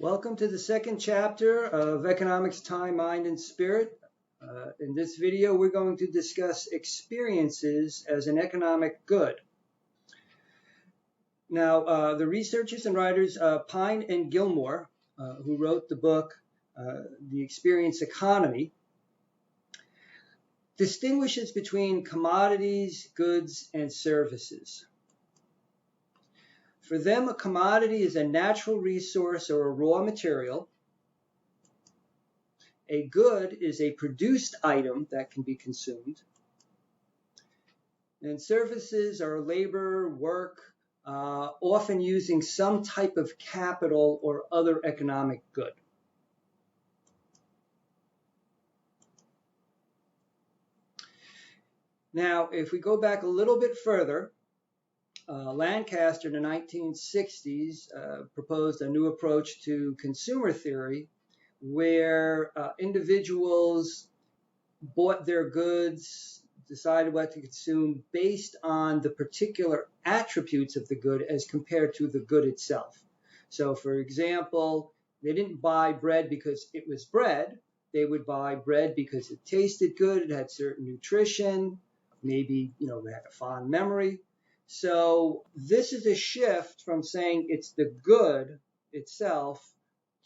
Welcome to the second chapter of Economics, Time, Mind, and Spirit. In this video, we're going to discuss experiences as an economic good. Now, the researchers and writers Pine and Gilmore, who wrote the book, The Experience Economy, distinguishes between commodities, goods, and services. For them, a commodity is a natural resource or a raw material. A good is a produced item that can be consumed. And services are labor, work, often using some type of capital or other economic good. Now, if we go back a little bit further, Lancaster in the 1960s proposed a new approach to consumer theory where individuals bought their goods, decided what to consume based on the particular attributes of the good as compared to the good itself. So, for example, they didn't buy bread because it was bread. They would buy bread because it tasted good, it had certain nutrition, maybe, they had a fond memory. So this is a shift from saying it's the good itself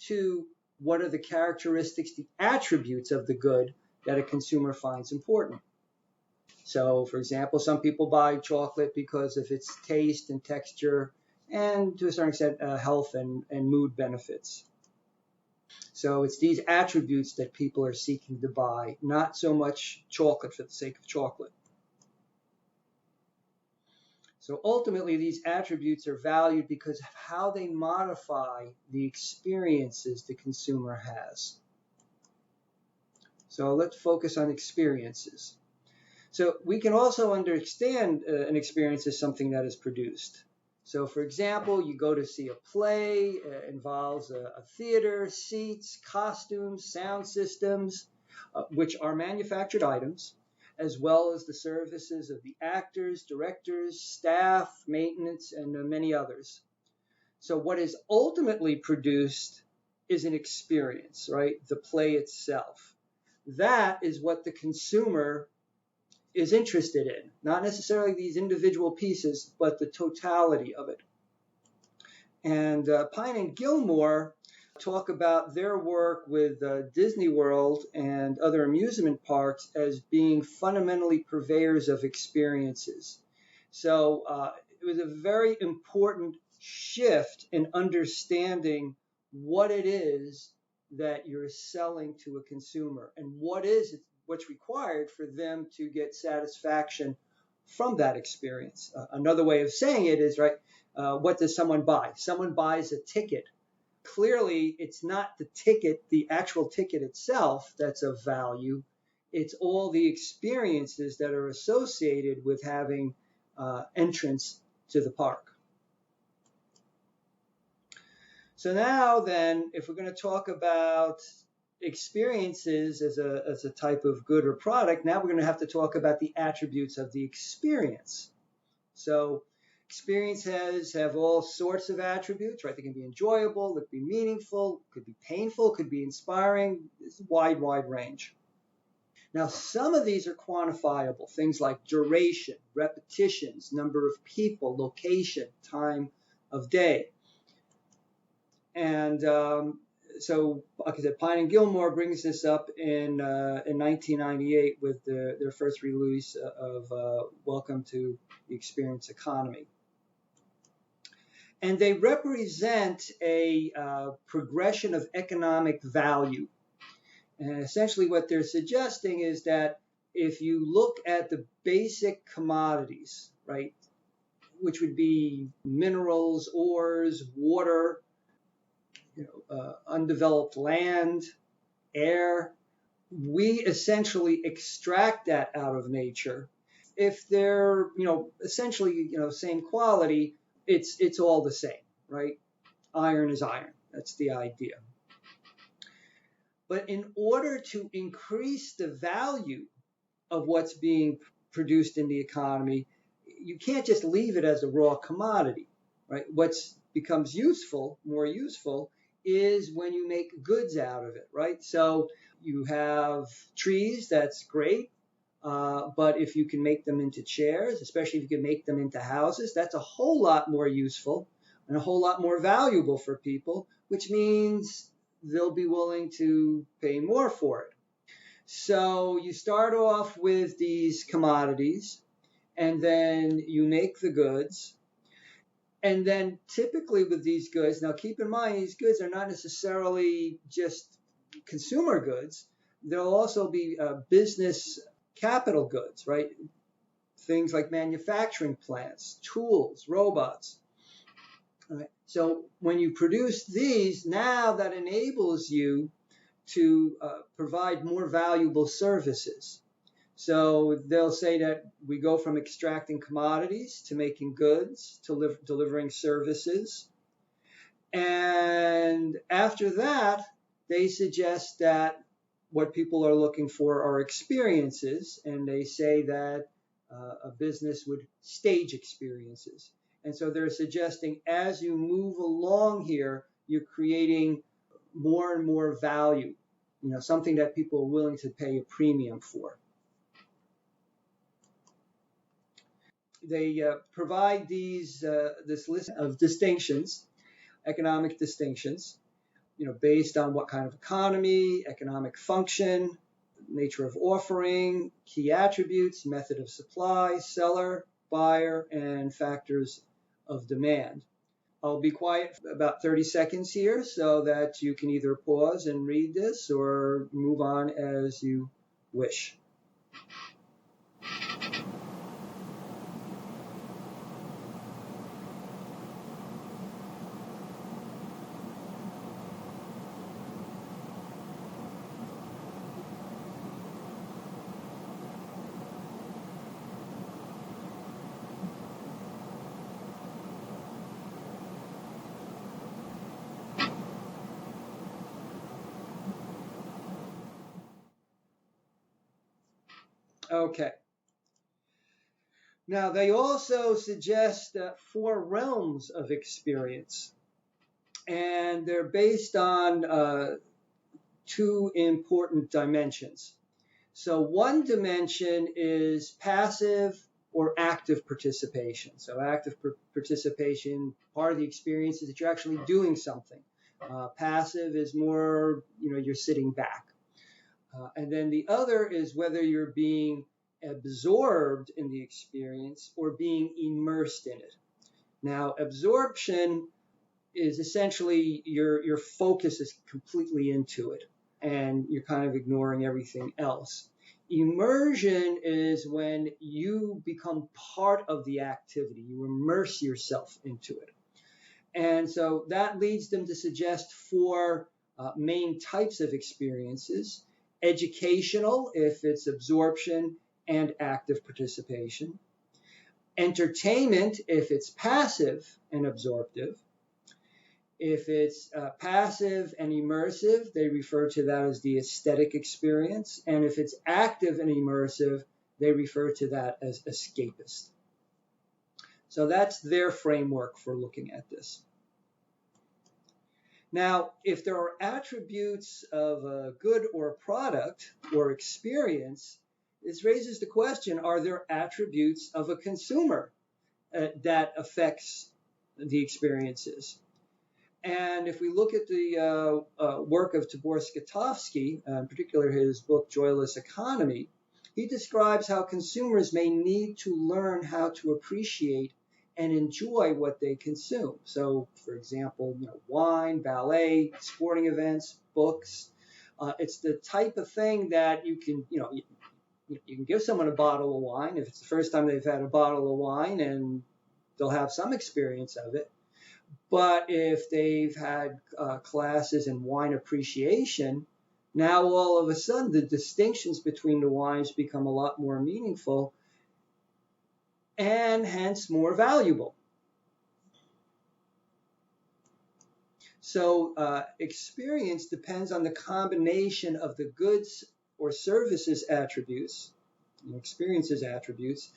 to what are the characteristics, the attributes of the good that a consumer finds important. So, for example, some people buy chocolate because of its taste and texture and, to a certain extent, health and mood benefits. So it's these attributes that people are seeking to buy, not so much chocolate for the sake of chocolate. So ultimately, these attributes are valued because of how they modify the experiences the consumer has. So let's focus on experiences. So we can also understand an experience as something that is produced. So for example, you go to see a play, involves a theater, seats, costumes, sound systems, which are manufactured items, as well as the services of the actors, directors, staff, maintenance, and many others. So what is ultimately produced is an experience, right? The play itself. That is what the consumer is interested in, not necessarily these individual pieces, but the totality of it. And Pine and Gilmore talk about their work with Disney World and other amusement parks as being fundamentally purveyors of experiences. So it was a very important shift in understanding what it is that you're selling to a consumer and what's required for them to get satisfaction from that experience. Another way of saying it is, right, what does someone buy? Someone buys a ticket. Clearly, it's not the ticket, the actual ticket itself that's of value. It's all the experiences that are associated with having entrance to the park. So now then, if we're going to talk about experiences as a type of good or product, now we're going to have to talk about the attributes of the experience. So experiences have all sorts of attributes, right? They can be enjoyable, they can be meaningful, could be painful, could be inspiring. It's a wide range. Now, some of these are quantifiable, things like duration, repetitions, number of people, location, time of day. And so, like I said, Pine and Gilmore brings this up in 1998 with their first release of Welcome to the Experience Economy. And they represent a progression of economic value. And essentially what they're suggesting is that if you look at the basic commodities, right, which would be minerals, ores, water, undeveloped land, air, we essentially extract that out of nature. If they're, essentially, same quality, it's all the same, right? Iron is iron. That's the idea. But in order to increase the value of what's being produced in the economy, you can't just leave it as a raw commodity, right? What becomes more useful, is when you make goods out of it, right? So you have trees, that's great. But if you can make them into chairs, especially if you can make them into houses, that's a whole lot more useful and a whole lot more valuable for people, which means they'll be willing to pay more for it. So you start off with these commodities, and then you make the goods. And then typically with these goods, now keep in mind, these goods are not necessarily just consumer goods. There'll also be business capital goods, right? Things like manufacturing plants, tools, robots. Right? So when you produce these, now that enables you to provide more valuable services. So they'll say that we go from extracting commodities to making goods to delivering services. And after that, they suggest that what people are looking for are experiences, and they say that a business would stage experiences. And so they're suggesting as you move along here, you're creating more and more value, something that people are willing to pay a premium for. They provide this list of distinctions, economic distinctions, based on what kind of economy, economic function, nature of offering, key attributes, method of supply, seller, buyer, and factors of demand. I'll be quiet for about 30 seconds here so that you can either pause and read this or move on as you wish. Okay. Now, they also suggest 4 realms of experience, and they're based on 2 important dimensions. So one dimension is passive or active participation. So active participation, part of the experience is that you're actually doing something. Passive is more, you're sitting back. And then the other is whether you're being absorbed in the experience or being immersed in it. Now, absorption is essentially your focus is completely into it, and you're kind of ignoring everything else. Immersion is when you become part of the activity. You immerse yourself into it. And so that leads them to suggest 4 main types of experiences. Educational, if it's absorption and active participation. Entertainment, if it's passive and absorptive. If it's passive and immersive, they refer to that as the aesthetic experience. And if it's active and immersive, they refer to that as escapist. So that's their framework for looking at this. Now, if there are attributes of a good or product or experience, this raises the question, are there attributes of a consumer that affects the experiences? And if we look at the work of Tibor Skatovsky, in particular his book, Joyless Economy, he describes how consumers may need to learn how to appreciate and enjoy what they consume. So, for example, wine, ballet, sporting events, books. It's the type of thing that you can, you can give someone a bottle of wine if it's the first time they've had a bottle of wine, and they'll have some experience of it. But if they've had classes in wine appreciation, now all of a sudden the distinctions between the wines become a lot more meaningful and hence more valuable. So experience depends on the combination of the goods or services attributes, experiences attributes,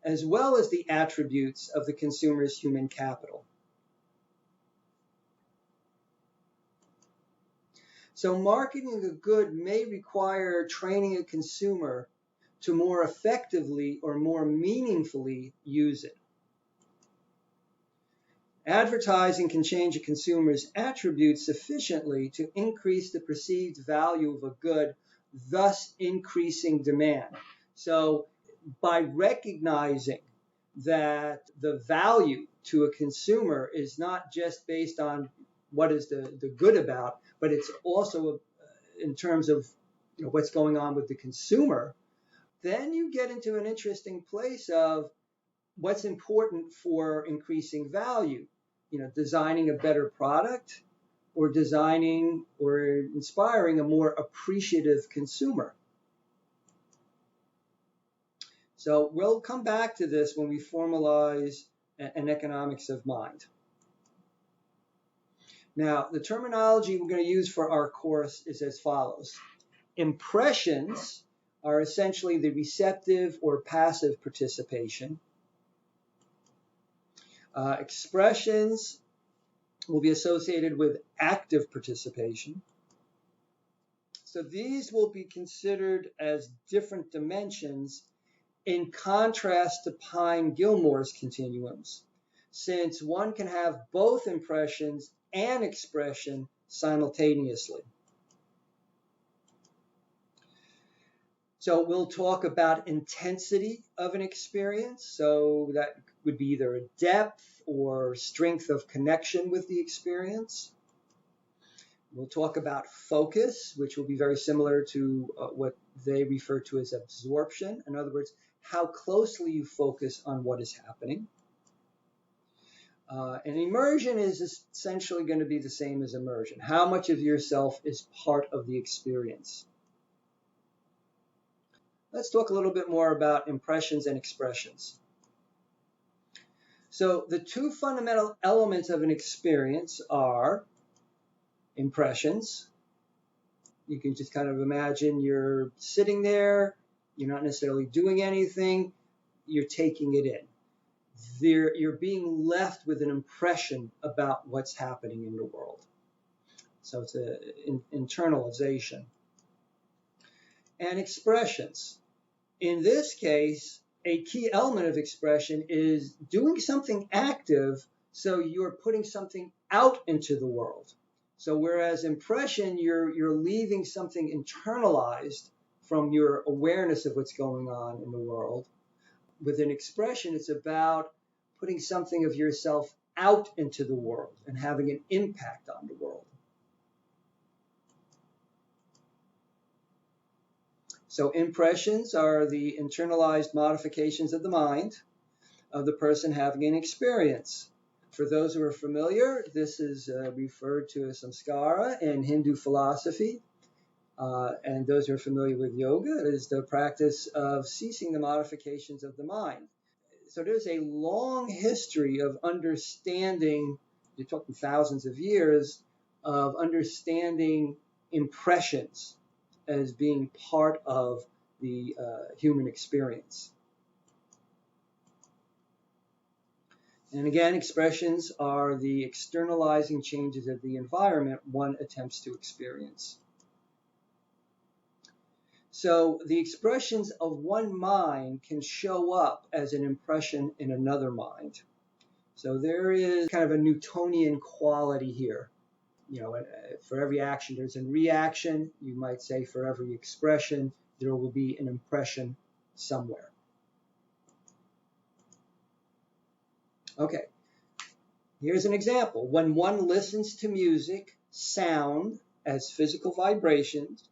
as well as the attributes of the consumer's human capital. So marketing a good may require training a consumer to more effectively or more meaningfully use it. Advertising can change a consumer's attributes sufficiently to increase the perceived value of a good, thus increasing demand. So by recognizing that the value to a consumer is not just based on what is the good about, but it's also in terms of what's going on with the consumer, then you get into an interesting place of what's important for increasing value. Designing a better product or designing or inspiring a more appreciative consumer. So we'll come back to this when we formalize an economics of mind. Now, the terminology we're going to use for our course is as follows. Impressions are essentially the receptive or passive participation. Expressions will be associated with active participation. So these will be considered as different dimensions in contrast to Pine-Gilmore's continuums, since one can have both impressions and expression simultaneously. So we'll talk about intensity of an experience. So that would be either a depth or strength of connection with the experience. We'll talk about focus, which will be very similar to what they refer to as absorption. In other words, how closely you focus on what is happening. And immersion is essentially going to be the same as immersion. How much of yourself is part of the experience? Let's talk a little bit more about impressions and expressions. So the two fundamental elements of an experience are impressions. You can just kind of imagine you're sitting there, you're not necessarily doing anything, you're taking it in. You're being left with an impression about what's happening in the world. So it's an internalization. And expressions. In this case, a key element of expression is doing something active, so you're putting something out into the world. So whereas impression, you're leaving something internalized from your awareness of what's going on in the world. With an expression, it's about putting something of yourself out into the world and having an impact on the world. So impressions are the internalized modifications of the mind of the person having an experience. For those who are familiar, this is referred to as samskara in Hindu philosophy. And those who are familiar with yoga, it is the practice of ceasing the modifications of the mind. So there's a long history of understanding, you're talking thousands of years, of understanding impressions as being part of the human experience. And again, expressions are the externalizing changes of the environment one attempts to experience. So the expressions of one mind can show up as an impression in another mind. So there is kind of a Newtonian quality here. For every action, there's a reaction. You might say for every expression, there will be an impression somewhere. Okay, here's an example. When one listens to music, sound as physical vibrations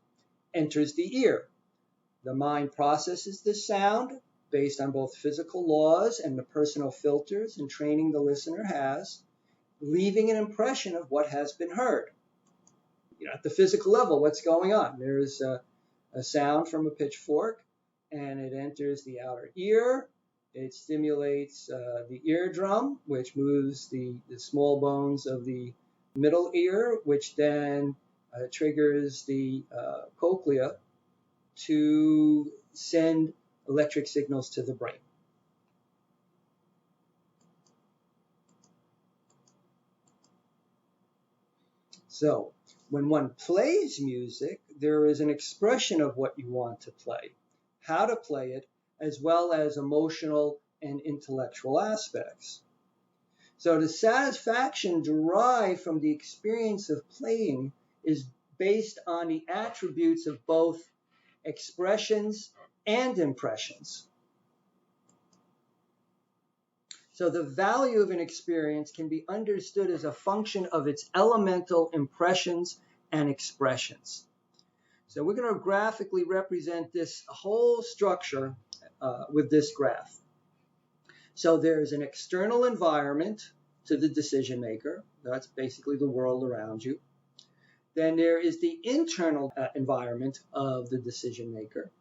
enters the ear. The mind processes the sound based on both physical laws and the personal filters and training the listener has, leaving an impression of what has been heard. At the physical level, what's going on? There's a sound from a pitchfork, and it enters the outer ear. It stimulates the eardrum, which moves the small bones of the middle ear, which then triggers the cochlea to send electric signals to the brain. So When one plays music, there is an expression of what you want to play, how to play it, as well as emotional and intellectual aspects. So the satisfaction derived from the experience of playing is based on the attributes of both expressions and impressions. So the value of an experience can be understood as a function of its elemental impressions and expressions. So we're going to graphically represent this whole structure with this graph. So there's an external environment to the decision maker. That's basically the world around you. Then there is the internal environment of the decision maker.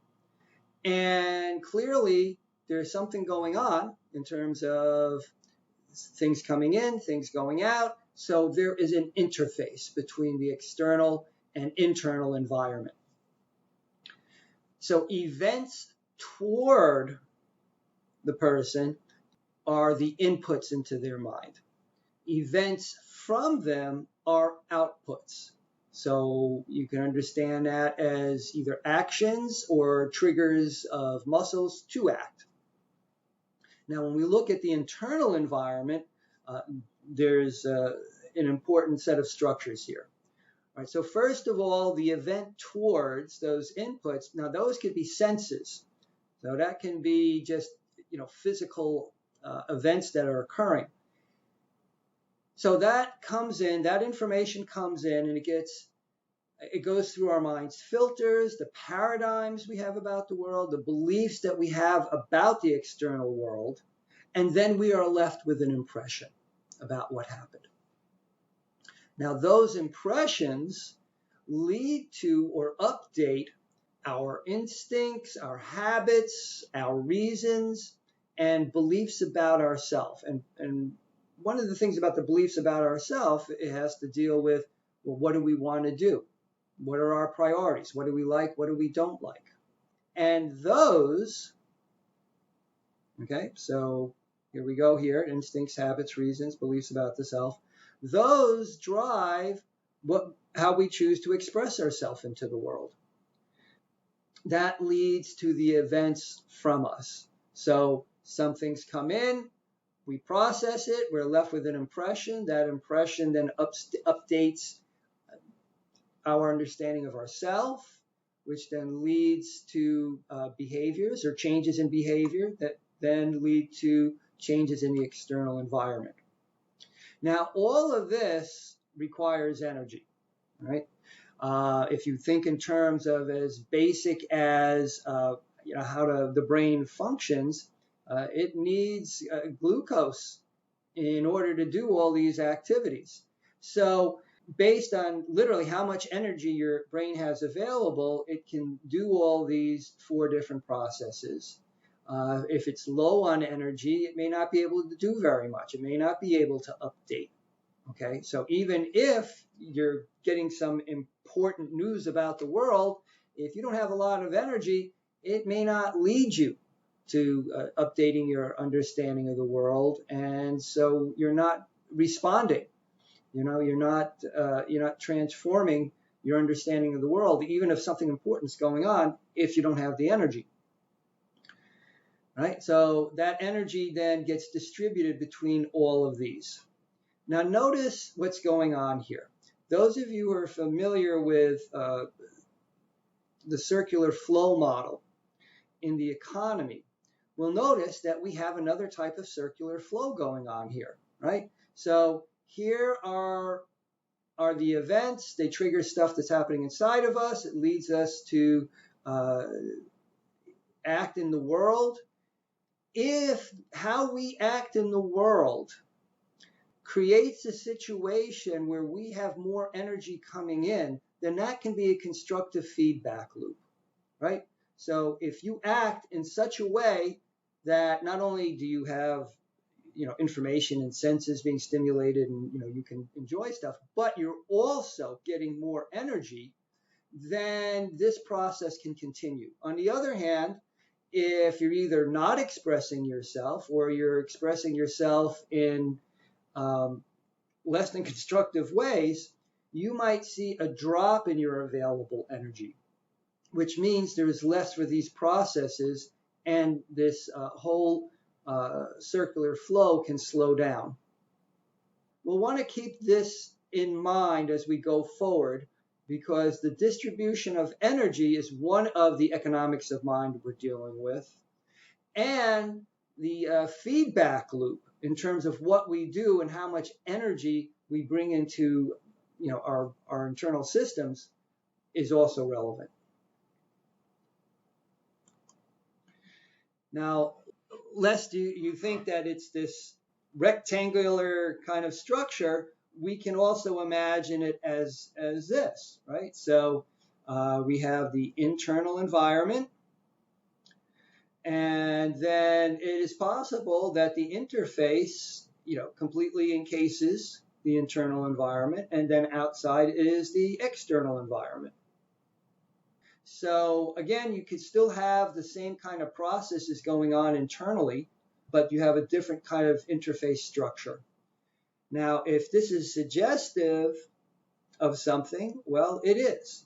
And clearly, there's something going on in terms of things coming in, things going out. So there is an interface between the external and internal environment. So events toward the person are the inputs into their mind. Events from them are outputs. So you can understand that as either actions or triggers of muscles to act. Now, when we look at the internal environment, there's an important set of structures here. All right, so first of all, the event towards those inputs, now those could be senses. So that can be just, physical events that are occurring. So that comes in, that information comes in, and it goes through our mind's filters, the paradigms we have about the world, the beliefs that we have about the external world, and then we are left with an impression about what happened. Now, those impressions lead to or update our instincts, our habits, our reasons, and beliefs about ourselves. And one of the things about the beliefs about ourselves, it has to deal with, well, what do we want to do? What are our priorities? What do we like? What do we don't like? And those, okay, so here we go here, instincts, habits, reasons, beliefs about the self. Those drive how we choose to express ourselves into the world. That leads to the events from us. So some things come in, we process it, we're left with an impression. That impression then updates our understanding of ourselves, which then leads to behaviors or changes in behavior that then lead to changes in the external environment. Now, all of this requires energy, right? If you think in terms of as basic as how the brain functions, it needs glucose in order to do all these activities. So based on literally how much energy your brain has available, it can do all these 4 different processes. If it's low on energy, it may not be able to do very much. It may not be able to update. Okay, so even if you're getting some important news about the world, if you don't have a lot of energy, it may not lead you to updating your understanding of the world, and so you're not responding. You're not transforming your understanding of the world, even if something important is going on, if you don't have the energy. Right? So that energy then gets distributed between all of these. Now notice what's going on here. Those of you who are familiar with the circular flow model in the economy will notice that we have another type of circular flow going on here, right? So here are the events. They trigger stuff that's happening inside of us. It leads us to act in the world. If how we act in the world creates a situation where we have more energy coming in, then that can be a constructive feedback loop, right? So if you act in such a way that not only do you have information and senses being stimulated and you can enjoy stuff, but you're also getting more energy, then this process can continue. On the other hand, if you're either not expressing yourself or you're expressing yourself in less than constructive ways, you might see a drop in your available energy, which means there is less for these processes, and this whole circular flow can slow down. We'll want to keep this in mind as we go forward, because the distribution of energy is one of the economics of mind we're dealing with, and the feedback loop in terms of what we do and how much energy we bring into our internal systems is also relevant. Now, lest you think that it's this rectangular kind of structure, we can also imagine it as this, right? So we have the internal environment, and then it is possible that the interface, completely encases the internal environment, and then outside is the external environment. So again, you could still have the same kind of processes going on internally, but you have a different kind of interface structure. Now, if this is suggestive of something, well, it is.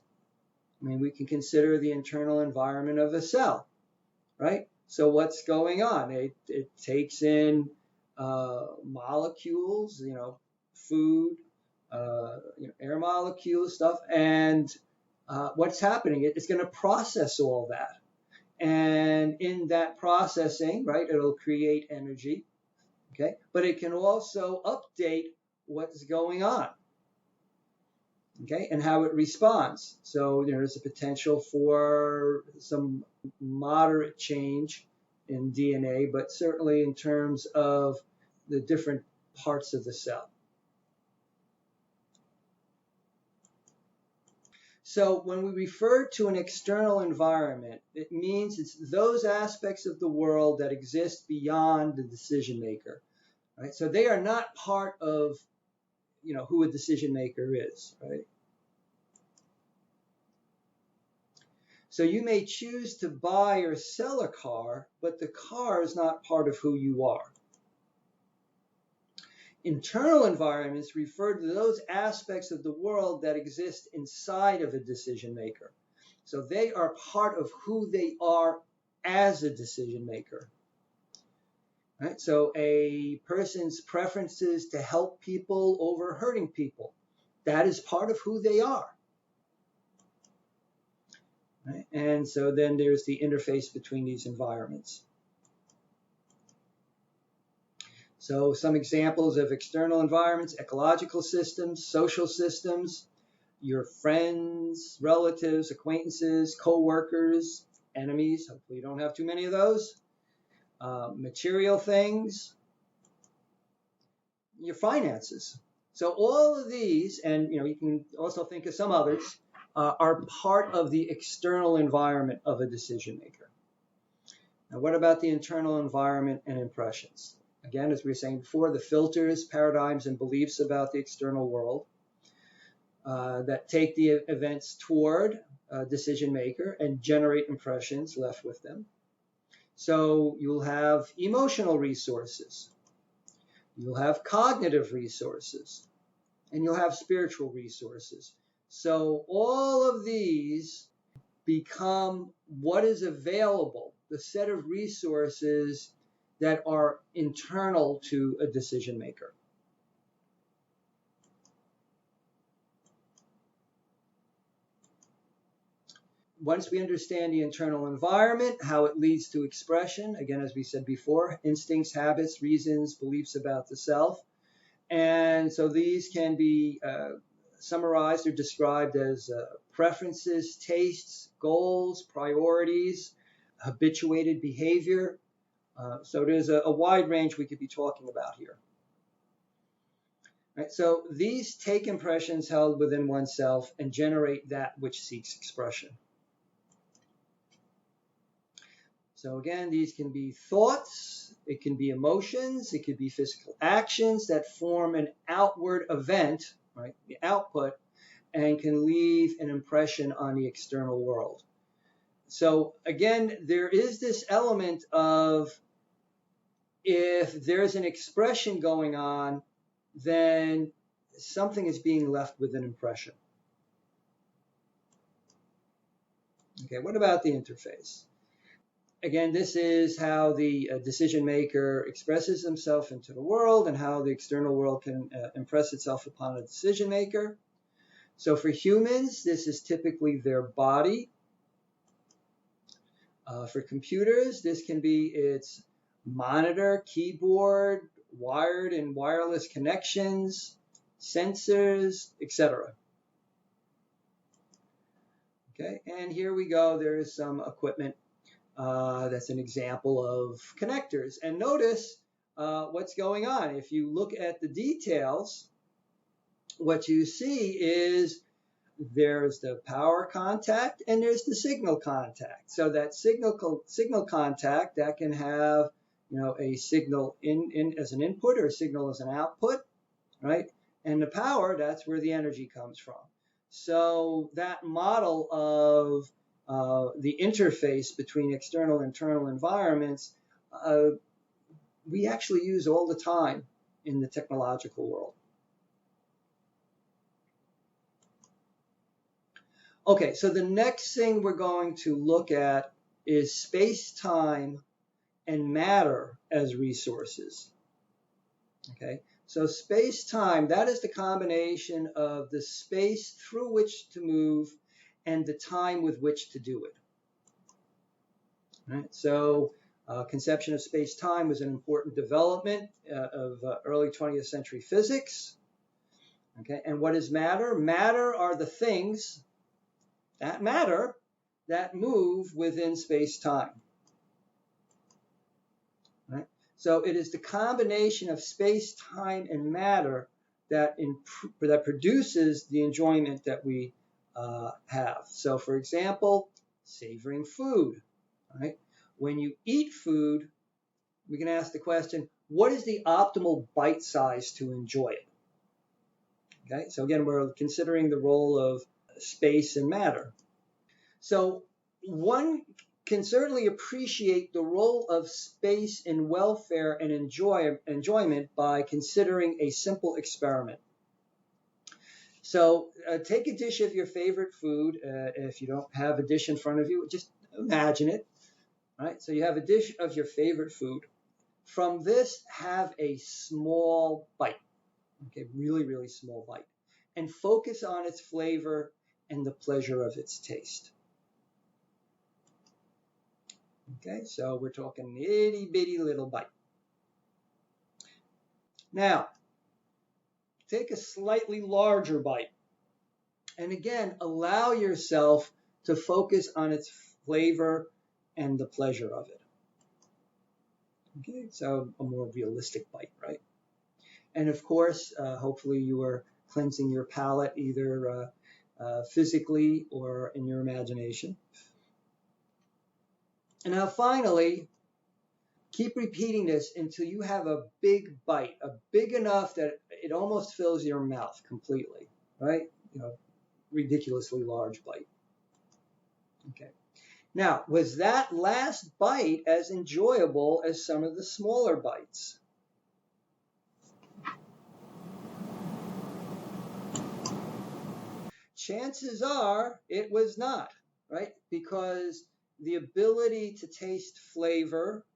I mean, we can consider the internal environment of a cell, right? So what's going on? It takes in molecules, food, air molecules, stuff, and what's happening? It's going to process all that. And in that processing, right, it'll create energy, okay? But it can also update what's going on, okay, and how it responds. So there's a potential for some moderate change in DNA, but certainly in terms of the different parts of the cell. So when we refer to an external environment, it means it's those aspects of the world that exist beyond the decision maker, right? So they are not part of, who a decision maker is, right? So you may choose to buy or sell a car, but the car is not part of who you are. Internal environments refer to those aspects of the world that exist inside of a decision maker. So they are part of who they are as a decision maker. Right? So a person's preferences to help people over hurting people, that is part of who they are. Right? And so then there's the interface between these environments. So some examples of external environments: ecological systems, social systems, your friends, relatives, acquaintances, co-workers, enemies. Hopefully you don't have too many of those. Material things, your finances. So all of these, and you can also think of some others, are part of the external environment of a decision maker. Now, what about the internal environment and impressions? Again, as we were saying before, the filters, paradigms, and beliefs about the external world that take the events toward a decision maker and generate impressions left with them. So you'll have emotional resources, you'll have cognitive resources, and you'll have spiritual resources. So all of these become what is available, the set of resources that are internal to a decision maker. Once we understand the internal environment, how it leads to expression, again, as we said before, instincts, habits, reasons, beliefs about the self. And so these can be summarized or described as preferences, tastes, goals, priorities, habituated behavior. So there's a wide range we could be talking about here. Right, so these take impressions held within oneself and generate that which seeks expression. So again, these can be thoughts, it can be emotions, it could be physical actions that form an outward event, right, the output, and can leave an impression on the external world. So again, there is this element of, if there's an expression going on, then something is being left with an impression. Okay, what about the interface? Again, this is how the decision maker expresses himself into the world and how the external world can impress itself upon a decision maker. So for humans, this is typically their body. For computers, this can be its monitor, keyboard, wired and wireless connections, sensors, etc. Okay, and here we go. There is some equipment. That's an example of connectors. And notice what's going on. If you look at the details, what you see is there's the power contact and there's the signal contact. So that signal contact, that can have, a signal in as an input or a signal as an output, right? And the power, that's where the energy comes from. So that model of the interface between external and internal environments, we actually use all the time in the technological world. Okay, so the next thing we're going to look at is space-time and matter as resources. Okay, so space-time, that is the combination of the space through which to move and the time with which to do it. Right? So conception of space-time was an important development of early 20th century physics. Okay, and what is matter? Matter are the things that matter that move within space-time. Right? So it is the combination of space-time and matter that produces the enjoyment that we have. So for example, savoring food. Right? When you eat food, we can ask the question, what is the optimal bite size to enjoy it? Okay, so again, we're considering the role of space and matter. So one can certainly appreciate the role of space in welfare and enjoyment by considering a simple experiment. So take a dish of your favorite food. If you don't have a dish in front of you, just imagine it. Right? So you have a dish of your favorite food. From this, have a small bite. Okay, really, really small bite. And focus on its flavor and the pleasure of its taste. Okay, so we're talking itty bitty little bite. Now, take a slightly larger bite. And again, allow yourself to focus on its flavor and the pleasure of it. Okay, so a more realistic bite, right? And of course, hopefully you are cleansing your palate either physically or in your imagination. And now finally, keep repeating this until you have a big bite, big enough that it almost fills your mouth completely, right? Ridiculously large bite. Okay. Now, was that last bite as enjoyable as some of the smaller bites? Chances are it was not, right? Because the ability to taste flavor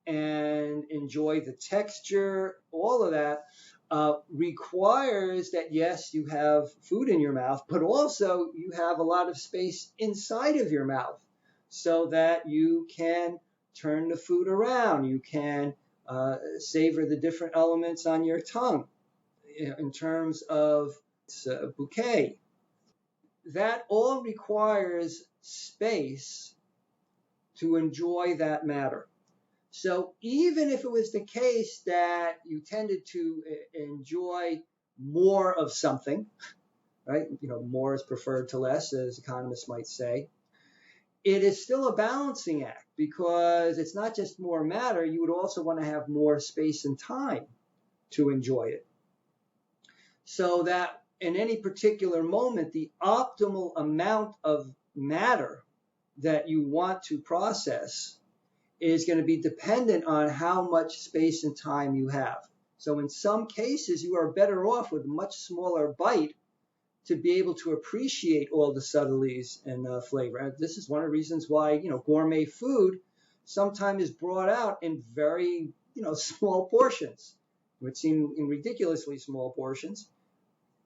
and enjoy the texture, all of that requires that, yes, you have food in your mouth, but also you have a lot of space inside of your mouth so that you can turn the food around. You can savor the different elements on your tongue in terms of its bouquet. That all requires space to enjoy that matter. So even if it was the case that you tended to enjoy more of something, right? More is preferred to less, as economists might say. It is still a balancing act because it's not just more matter. You would also want to have more space and time to enjoy it. So that in any particular moment, the optimal amount of matter that you want to process is going to be dependent on how much space and time you have. So in some cases, you are better off with a much smaller bite to be able to appreciate all the subtleties and flavor. And this is one of the reasons why, gourmet food sometimes is brought out in very, small portions, which seem in ridiculously small portions.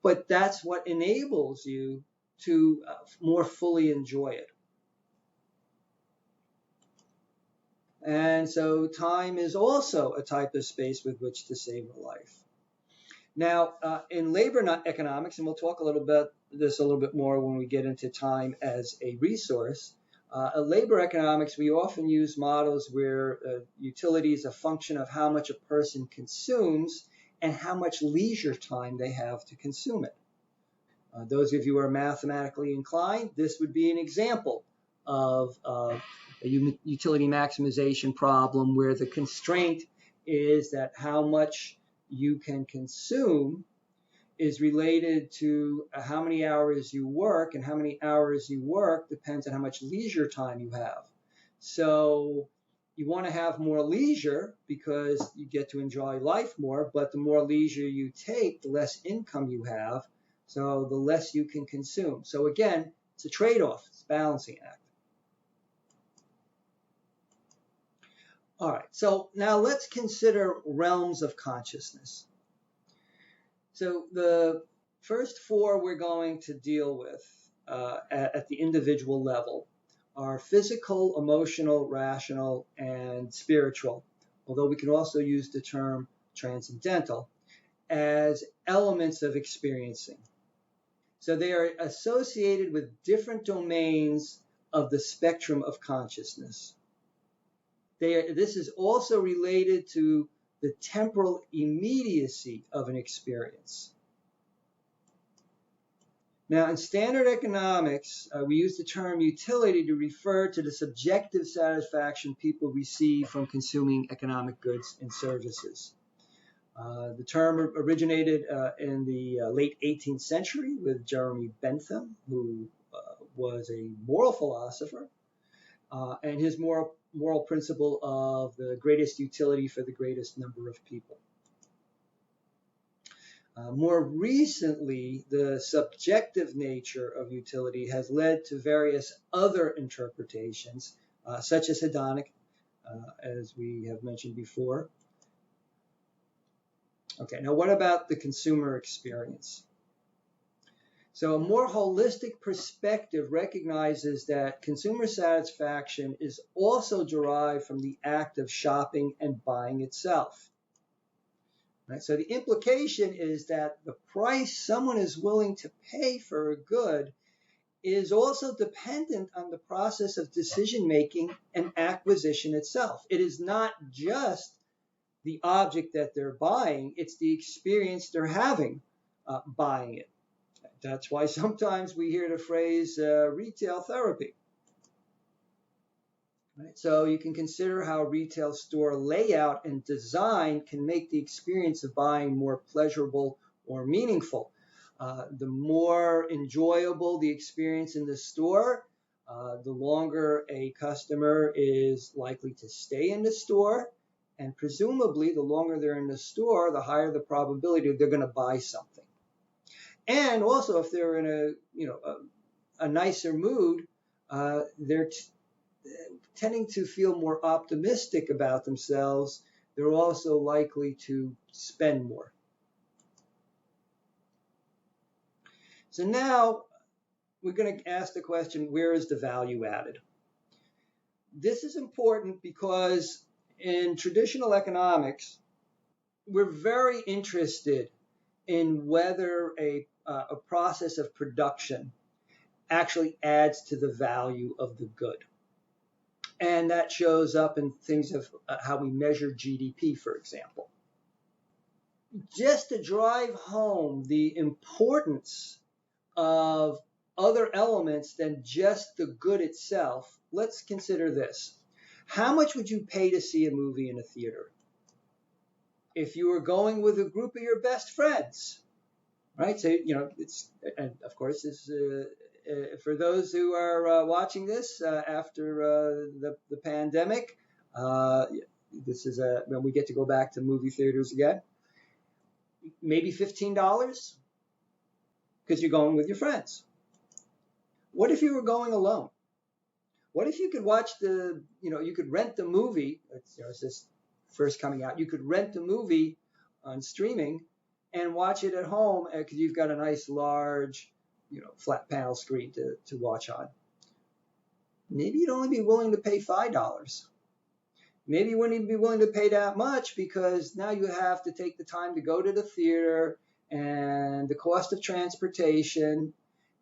But that's what enables you to more fully enjoy it. And so time is also a type of space with which to savor life. Now, in labor economics, and we'll talk a little bit more when we get into time as a resource, in labor economics, we often use models where utility is a function of how much a person consumes and how much leisure time they have to consume it. Those of you who are mathematically inclined, this would be an example of a utility maximization problem where the constraint is that how much you can consume is related to how many hours you work, and how many hours you work depends on how much leisure time you have. So you want to have more leisure because you get to enjoy life more, but the more leisure you take, the less income you have, so the less you can consume. So again, it's a trade-off, it's a balancing act. All right, so now let's consider realms of consciousness. So the first four we're going to deal with at the individual level are physical, emotional, rational, and spiritual, although we can also use the term transcendental, as elements of experiencing. So they are associated with different domains of the spectrum of consciousness. This is also related to the temporal immediacy of an experience. Now, in standard economics, we use the term utility to refer to the subjective satisfaction people receive from consuming economic goods and services. The term originated in the late 18th century with Jeremy Bentham, who was a moral philosopher, and his moral principle of the greatest utility for the greatest number of people. More recently, the subjective nature of utility has led to various other interpretations, such as hedonic, as we have mentioned before. Okay, now what about the consumer experience? So a more holistic perspective recognizes that consumer satisfaction is also derived from the act of shopping and buying itself. Right? So the implication is that the price someone is willing to pay for a good is also dependent on the process of decision-making and acquisition itself. It is not just the object that they're buying, it's the experience they're having buying it. That's why sometimes we hear the phrase retail therapy. Right? So you can consider how retail store layout and design can make the experience of buying more pleasurable or meaningful. The more enjoyable the experience in the store, the longer a customer is likely to stay in the store, and presumably the longer they're in the store, the higher the probability they're going to buy something. And also, if they're in a nicer mood, they're tending to feel more optimistic about themselves. They're also likely to spend more. So now we're going to ask the question, where is the value added? This is important because in traditional economics, we're very interested in whether a process of production actually adds to the value of the good. And that shows up in things of how we measure GDP, for example. Just to drive home the importance of other elements than just the good itself, let's consider this. How much would you pay to see a movie in a theater? If you were going with a group of your best friends, right? So, and of course, this for those who are watching this after the pandemic, this is when we get to go back to movie theaters again. maybe $15 because you're going with your friends. What if you were going alone? What if you could watch you could rent the movie, it's just first coming out, you could rent the movie on streaming and watch it at home because you've got a nice large, flat panel screen to watch on. Maybe you'd only be willing to pay $5. Maybe you wouldn't even be willing to pay that much because now you have to take the time to go to the theater and the cost of transportation.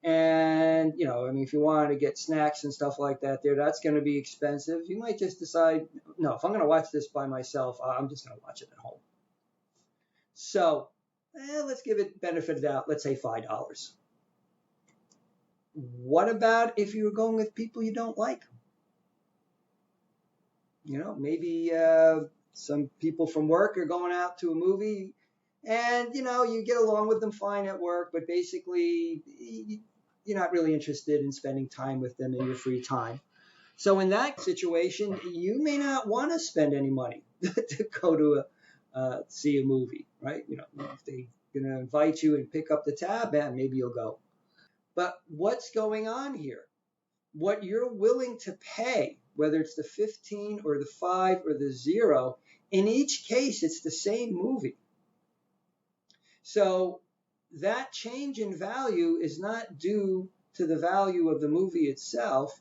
And, if you wanted to get snacks and stuff like that there, that's going to be expensive. You might just decide, no, if I'm going to watch this by myself, I'm just going to watch it at home. So let's give it benefit of the doubt. Let's say $5. What about if you were going with people you don't like? Maybe some people from work are going out to a movie and, you get along with them fine at work, but basically you're not really interested in spending time with them in your free time. So in that situation, you may not want to spend any money to go to see a movie, right? If they're going to invite you and pick up the tab, maybe you'll go. But what's going on here? What you're willing to pay, whether it's the 15 or the 5 or the 0, in each case, it's the same movie. So that change in value is not due to the value of the movie itself.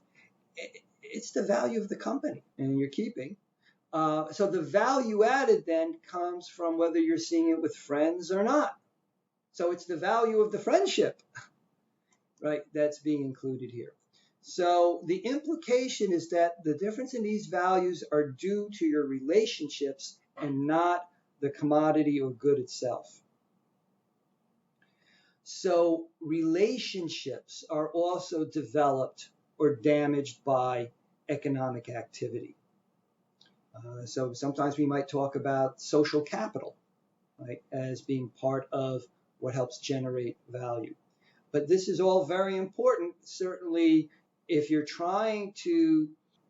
It's the value of the company and you're keeping. So the value added then comes from whether you're seeing it with friends or not. So it's the value of the friendship, right, that's being included here. So the implication is that the difference in these values are due to your relationships and not the commodity or good itself. So relationships are also developed or damaged by economic activity. So sometimes we might talk about social capital, right, as being part of what helps generate value. But this is all very important, certainly if you're trying to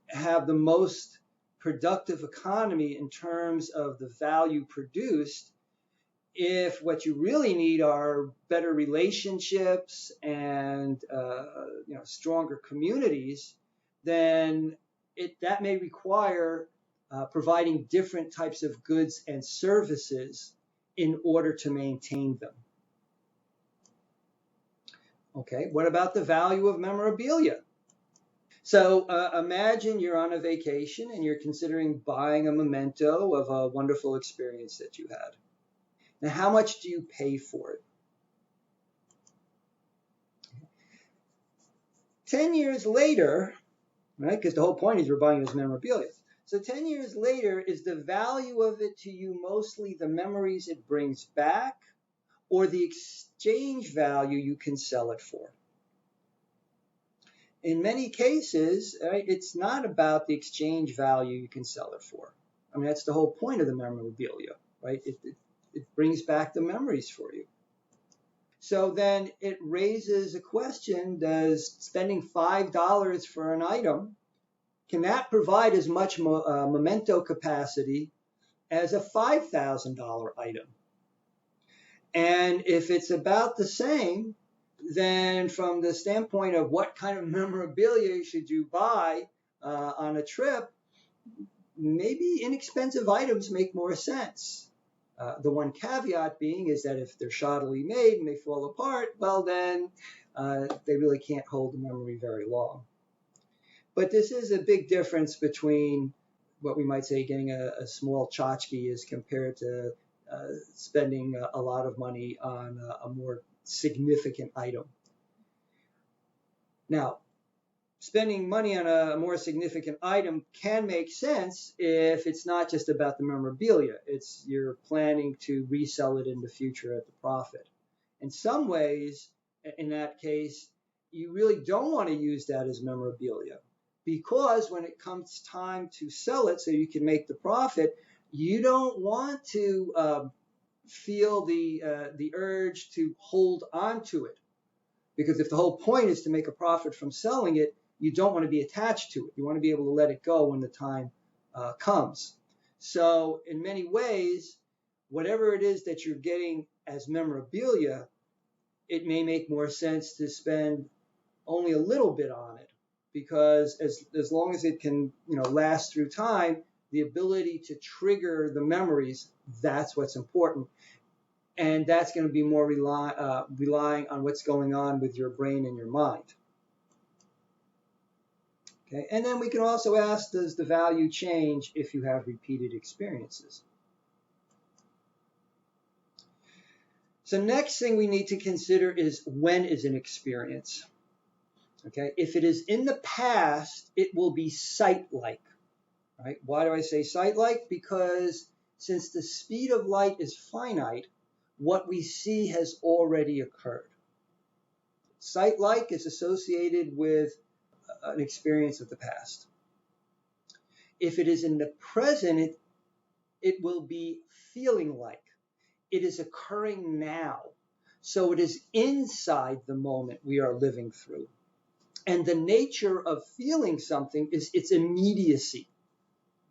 have the most productive economy in terms of the value produced. If what you really need are better relationships and stronger communities, then that may require providing different types of goods and services in order to maintain them. Okay, what about the value of memorabilia? So imagine you're on a vacation and you're considering buying a memento of a wonderful experience that you had. Now, how much do you pay for it? 10 years later, right, because the whole point is we're buying this memorabilia. So 10 years later, is the value of it to you mostly the memories it brings back or the exchange value you can sell it for? In many cases, right, it's not about the exchange value you can sell it for. I mean, that's the whole point of the memorabilia, right? It brings back the memories for you. So then it raises a question, does spending $5 for an item, can that provide as much memento capacity as a $5,000 item? And if it's about the same, then from the standpoint of what kind of memorabilia should you buy on a trip, maybe inexpensive items make more sense. The one caveat being is that if they're shoddily made and they fall apart, well then they really can't hold the memory very long. But this is a big difference between what we might say getting a small tchotchke as compared to spending a lot of money on a more significant item. Now, spending money on a more significant item can make sense if it's not just about the memorabilia. It's you're planning to resell it in the future at the profit. In some ways, in that case, you really don't want to use that as memorabilia because when it comes time to sell it so you can make the profit, you don't want to feel the urge to hold on to it. Because if the whole point is to make a profit from selling it, you don't want to be attached to it. You want to be able to let it go when the time comes. So in many ways, whatever it is that you're getting as memorabilia, it may make more sense to spend only a little bit on it, because as long as it can last through time, the ability to trigger the memories, that's what's important. And that's going to be more relying on what's going on with your brain and your mind. Okay, and then we can also ask, does the value change if you have repeated experiences? So next thing we need to consider is, when is an experience? Okay, if it is in the past, it will be sight-like. Right? Why do I say sight-like? Because since the speed of light is finite, what we see has already occurred. Sight-like is associated with an experience of the past. If it is in the present, it will be feeling like. It is occurring now. So it is inside the moment we are living through. And the nature of feeling something is its immediacy.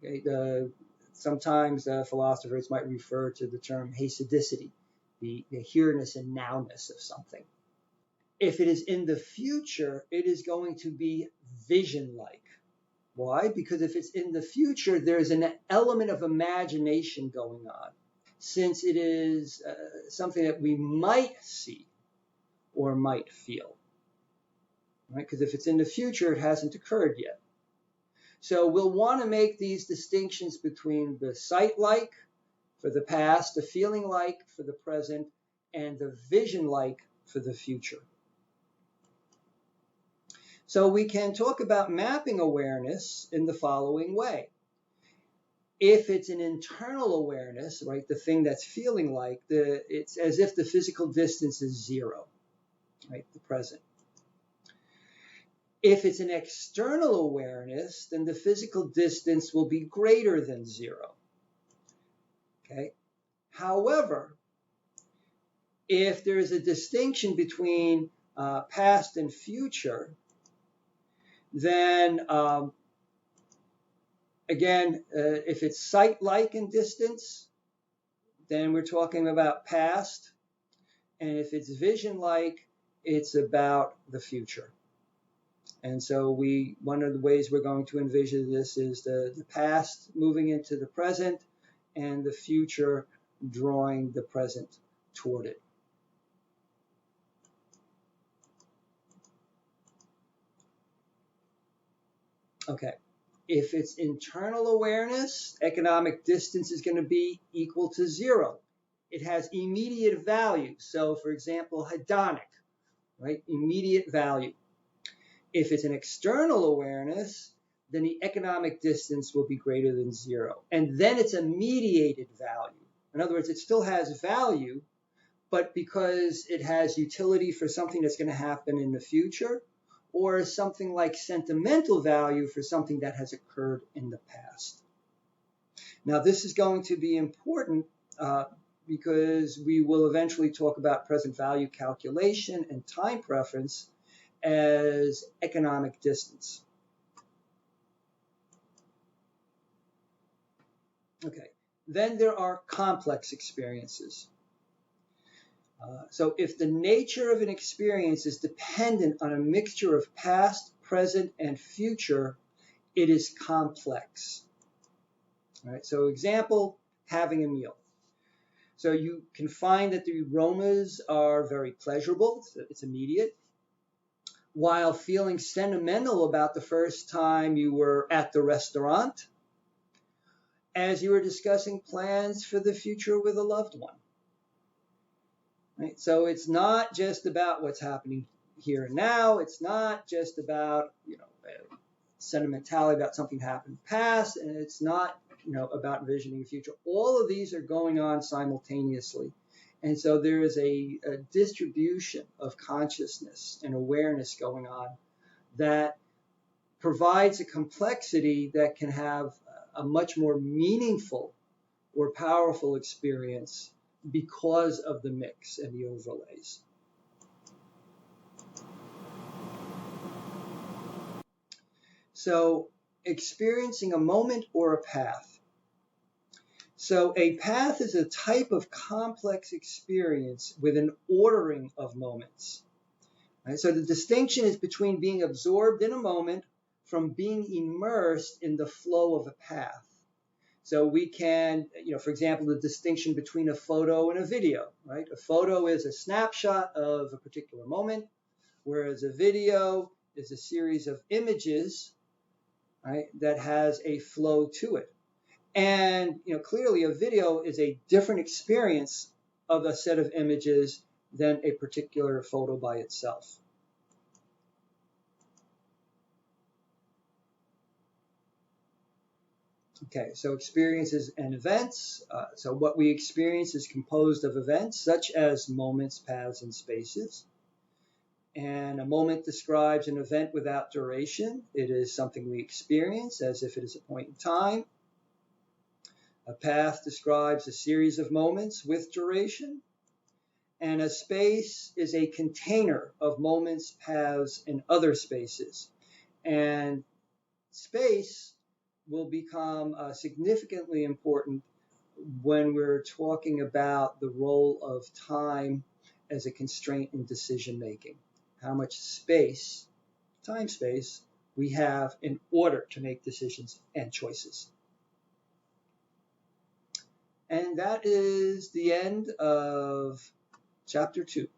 Okay? Sometimes philosophers might refer to the term hasidicity, the here-ness and now-ness of something. If it is in the future, it is going to be vision-like. Why? Because if it's in the future, there's an element of imagination going on, since it is something that we might see or might feel. Right? Because if it's in the future, it hasn't occurred yet. So we'll want to make these distinctions between the sight-like for the past, the feeling-like for the present, and the vision-like for the future. So we can talk about mapping awareness in the following way. If it's an internal awareness, right, the thing that's feeling like, it's as if the physical distance is zero, right, the present. If it's an external awareness, then the physical distance will be greater than zero. Okay. However, if there is a distinction between past and future, then again, if it's sight-like in distance, then we're talking about past. And if it's vision-like, it's about the future. And so one of the ways we're going to envision this is the past moving into the present, and the future drawing the present toward it. Okay, if it's internal awareness, economic distance is going to be equal to zero. It has immediate value. So, for example, hedonic, right? Immediate value. If it's an external awareness, then the economic distance will be greater than zero. And then it's a mediated value. In other words, it still has value, but because it has utility for something that's going to happen in the future, or something like sentimental value for something that has occurred in the past. Now, this is going to be important because we will eventually talk about present value calculation and time preference as economic distance. Okay, then there are complex experiences. So if the nature of an experience is dependent on a mixture of past, present, and future, it is complex. All right, so example, having a meal. So you can find that the aromas are very pleasurable, it's immediate, while feeling sentimental about the first time you were at the restaurant, as you were discussing plans for the future with a loved one. Right? So it's not just about what's happening here and now. It's not just about sentimentality about something happened in the past, and it's not about envisioning the future. All of these are going on simultaneously, and so there is a distribution of consciousness and awareness going on that provides a complexity that can have a much more meaningful or powerful experience because of the mix and the overlays. So, experiencing a moment or a path. So a path is a type of complex experience with an ordering of moments. Right? So the distinction is between being absorbed in a moment from being immersed in the flow of a path. So we can, for example, the distinction between a photo and a video, right? A photo is a snapshot of a particular moment, whereas a video is a series of images, right, that has a flow to it. And clearly a video is a different experience of a set of images than a particular photo by itself. Okay, so experiences and events. So what we experience is composed of events such as moments, paths, and spaces. And a moment describes an event without duration. It is something we experience as if it is a point in time. A path describes a series of moments with duration. And a space is a container of moments, paths, and other spaces. And space will become significantly important when we're talking about the role of time as a constraint in decision making. How much space, time space, we have in order to make decisions and choices. And that is the end of chapter 2.